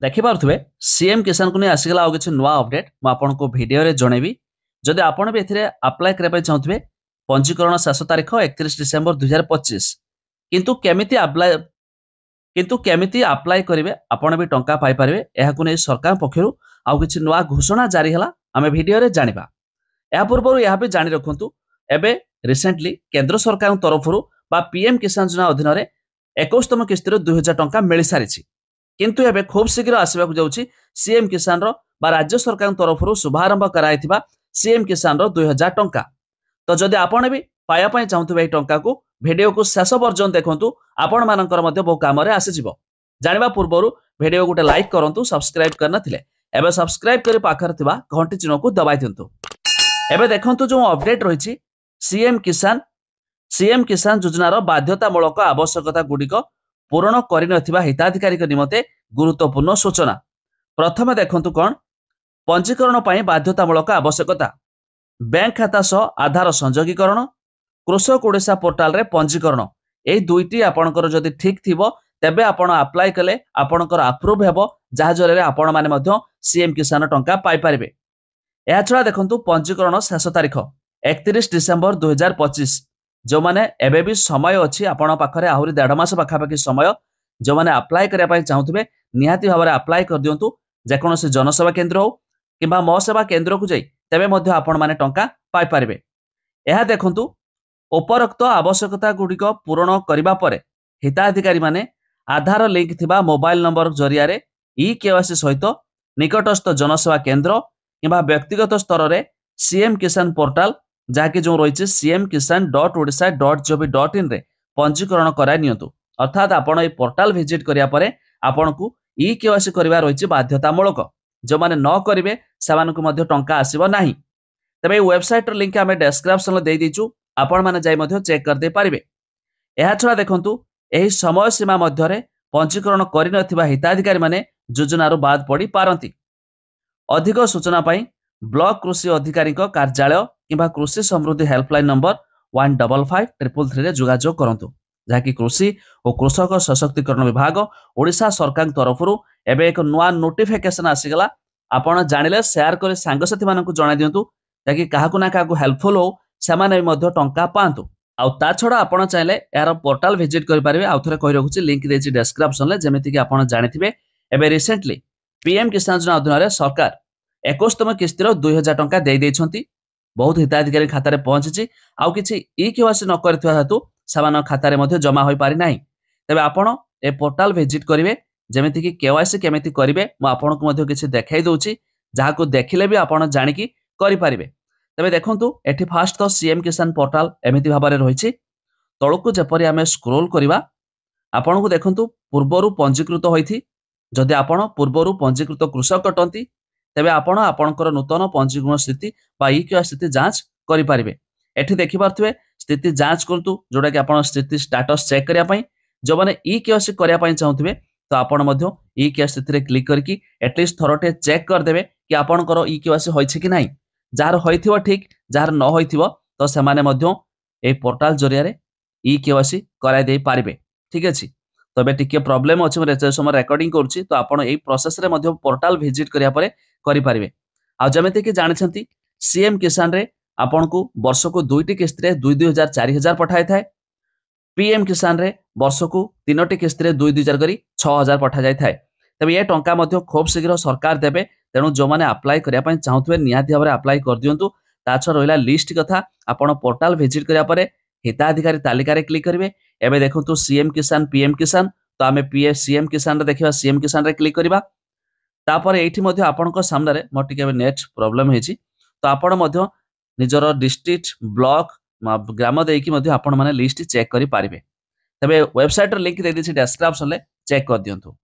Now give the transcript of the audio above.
ଦେଖିପାରୁଥିବେ सीएम किसान को नहीं आसीगला आउ किछि नुआ अपडेट मु आपनको वीडियो रे जणेबी जदि आपण भी एथिरे अप्लाई करबा पय चाहुतबे पंजीकरण शेष तारीख 31 डिसेंबर 2025 किंतु केमिति अप्लाई करिवे आपण भी टंका पाई परिवे एहाकु नै सरकार पक्षरु आउ किछि नुआ घोषणा जारी हला आमे वीडियो रे जानिबा या पूर्व यह भी जानी रखु एबे रिसेंटली केंद्र सरकार तरफरु बा पीएम किसान योजना अधीन 21तम किस्तिर 2000 टंका मिल सारी किंतु एबे खूब शीघ्र आसवाक जाउछि सीएम किसान रो बा राज्य सरकार तरफरु शुभारंभ कराइथिबा सीएम किसान रो 2000 टंका। तो जदि आपण भी पाया पय चाहुतबे ए टंका को वीडियो को शेष पर्यंत देखंतु आपण मानकर मध्ये बहु काम रे आसीजिवो। जानिबा पूर्वरु वीडियो गुटे लाइक करंतु सब्सक्राइब करना थिले एबे सब्सक्राइब करी पाखर थिबा घंटी चिन्ह को दबाइ दियंतु। एबे देखंतु जो अपडेट रहिछि सीएम किसान योजनार बाध्यतामूलक आवश्यकता गुड़िक पूरण कर हिताधिकारी निमते गुरुत्वपूर्ण सूचना। प्रथम देखंतु कौन पंजीकरण पर बाध्यतामूलक आवश्यकता बैंक खाता सह आधार संयोगीकरण कृषक ओडिशा पोर्टाल रे पंजीकरण ए दुईटी आपणकर जदि ठीक थिबो तेबे आपण अप्लाई कले आपणकर अप्रूव हेबो जहा जरे आपण माने मध्य सीएम किसान टंका पाई परिबे। या छड़ा देखंतु पंजीकरण शेष तारीख 31 डिसेंबर 2025 जो माने एबे भी समय अछि आपण पाखरे आहुरी 1.5 मास पाखापाखि समय जो माने अप्लाई करिया पय चाहुतबे निहाती भाबरे अप्लाई कर दियंतु जेकोनोसी जनसेवा केंद्र हो किबा मो सेवा केंद्र को जाई तेबे मध्य आपण माने टंका पाई परिबे। एहा देखंतु उपरोक्त आवश्यकता गुड़िक पूरण करिबा परे हिताधिकारी माने आधार लिंक थिबा मोबाइल नंबर जरिया रे ई-केवाईसी सहित निकटस्थ जनसेवा केंद्र किबा व्यक्तिगत स्तर रे सीएम किसान पोर्टाल जहाँकि जो रही cmkisan.odisha.gov.in रे पंजीकरण कराई नियंतु। अर्थात आपण ए पोर्टाल विजिट करिया परे आपण को ई-केवाईसी करिवा रही बाध्यतामूलक जो माने न करिवे सेमानकु मध्य टंका आसीबो नाही। तबे वेबसाइट र लिंक आमे डिस्क्रिप्शन दे दिचु आपण माने जाई मध्य चेक कर दे पारिबे। एहा छडा देखंतु एही समय सीमा मध्य रे पंजीकरण करि नथिबा हिताधिकारी माने योजनारू बाद पड़ी पारंती। अधिक सूचना पाई ब्लॉक कृषि अधिकारी कार्यालय किंबा कृषि समृद्धि हेल्पलाइन नंबर 155333 रे जोगाजोग करंतु जहाँकि कृषि और कृषक सशक्तिकरण विभाग ओडिशा सरकार तरफरु एबे एक नुआ नोटिफिकेशन आसीगला। आपण जानिले शेयर करे सांगसाथी मानकु जणाई दियंतु ताकि काहाकु ना काहाकु हेल्पफुल हो सेमाने मध्य टंका पांतु। आउ ता छडा आपण चाहिले यार पोर्टाल विजिट करि परिबे। आउ थरे कहि रखुची लिंक देछि डिस्क्रिप्शन ले जेमिति कि आपण जानिथिबे एबे रिसेंटली पीएम किसान योजना अधीन रे सरकार 21तम किस्तिर 2000 टंका दे देछंती बहुत हिताधिकारी खाता रे पहुंची आउ किछि ई-केवाईसी न करथिवा हेतु समान खाता रे मध्ये जमा होई पारि नाही। तबे आपण ए पोर्टाल विजिट करिवे जेमिति कि केवाईसी केमिति करिवे म आपण को मध्ये किछि देखाई दोछि जहाको देखिले भी आपण जानि कि करि पारिबे। तबे देखंतु एठी फास्ट तो सीएम किसान पोर्टाल एमिति भाबरे रहिछि तळकु जेपरि आमे स्क्रॉल करिवा आपण को देखंतु पूर्वरु पंजीकृत होइथि जदि आपण पूर्वरु पंजीकृत कृषक अटंती तेबे आपण आपणकर नूतन पंजीकरण स्थिति बा ई-केवाईसी स्थिति जांच करि पारिबे। एठी देखि पारथुबे स्थिति जांच करतु जोटा कि आपण स्थिति स्टेटस चेक करिया पई जो माने ई-केवाईसी करिया पई चाहुतबे तो आपण मध्य ई-केवाईसी स्थिति रे क्लिक करके एटलीस्ट थरोटे चेक कर देबे कि आपणकर ई-केवाईसी होइछि कि नाही। जार होइथिबो ठीक जार न होइथिबो तो से माने मध्य ए पोर्टाल जरिया रे ई-केवाईसी कराय देई पारिबे। ठीक अछि तो बे टिके प्रॉब्लम अछि म समय रेकॉर्डिंग करूछि तो आपण एई प्रोसेस रे मध्य पोर्टाल विजिट करिया परे करि पारिबे। आ जमेते कि जानिछंती सीएम किसान रे आपण को वर्ष को दुईटी किस्त रे 2-2000 4000 पठाय थाए। पीएम किसान रे वर्ष को तीनोटी किस्त रे 2-2000 करी 6000 पठा जाय थाए। तबे ये टंका मध्य खूब शीघ्र सरकार देबे तेणु जो माने अप्लाई करिया पय चाहुथबे निहाती भाबरे अप्लाई कर दियंतु। ता छ रहिला लिस्ट कथा आपण पोर्टाल विजिट करिया परे हिताधिकारी तालिका रे क्लिक करिवे। एबे देखंतु सीएम किसान पीएम किसान तो आमे सीएम किसान रे देखिबा सीएम किसान रे क्लिक करिबा तापर एठी मध्य आपणको सामने रे मोर टिके नेट प्रॉब्लम हेछि तो आपण मध्य निजर डिस्ट्रिक्ट ब्लॉक ग्राम देकी मध्य आपण माने लिस्ट चेक करि पारिबे। तबे वेबसाइट रे लिंक दे दिछि डिस्क्रिप्शन ले चेक कर दियंतु।